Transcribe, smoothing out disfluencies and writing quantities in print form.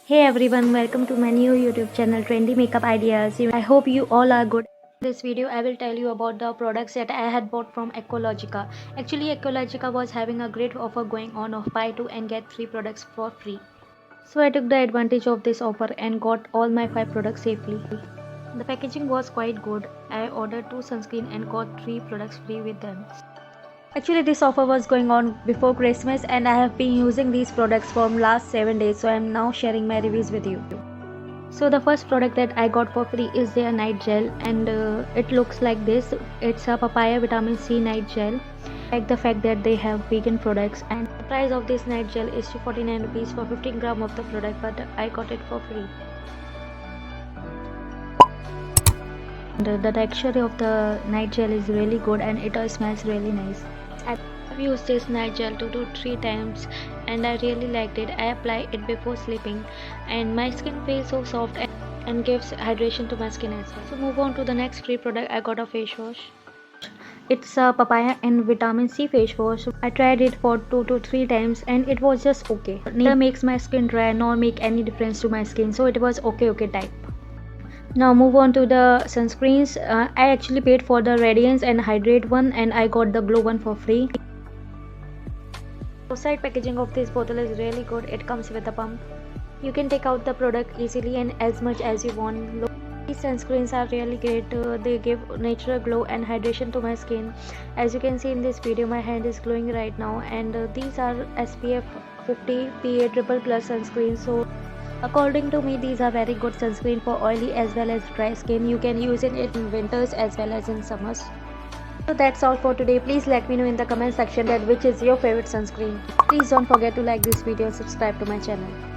Hey everyone, welcome to my new YouTube channel Trendy Makeup Ideas. I hope you all are good. In this video I will tell you about the products that I had bought from Aqualogica. Actually Aqualogica was having a great offer going on of buy 2 and get 3 products for free. So I took the advantage of this offer and got all my 5 products safely. The packaging was quite good. I ordered 2 sunscreen and got 3 products free with them. Actually this offer was going on before Christmas and I have been using these products for last 7 days, so I am now sharing my reviews with you. So the first product that I got for free is their night gel, and it looks like this. It's a papaya vitamin C night gel. I like the fact that they have vegan products, and the price of this night gel is 249 rupees for 15 gram of the product, but I got it for free. And the texture of the night gel is really good and it smells really nice. I've used this night gel 2 to 3 times and I really liked it. I apply it before sleeping and my skin feels so soft and gives hydration to my skin as well. So move on to the next free product. I got a face wash. It's a papaya and vitamin C face wash. I tried it for 2 to 3 times and it was just okay. Neither makes my skin dry nor make any difference to my skin, so it was okay type. Now move on to the sunscreens. I actually paid for the radiance and hydrate one and I got the glow one for free. The outside packaging of this bottle is really good. It comes with a pump. You can take out the product easily and as much as you want. These sunscreens are really great. They give natural glow and hydration to my skin. As you can see in this video, my hand is glowing right now, and these are SPF 50 PA++ sunscreens. So according to me, these are very good sunscreen for oily as well as dry skin. You can use it in winters as well as in summers. So that's all for today. Please let me know in the comment section that which is your favorite sunscreen. Please don't forget to like this video and subscribe to my channel.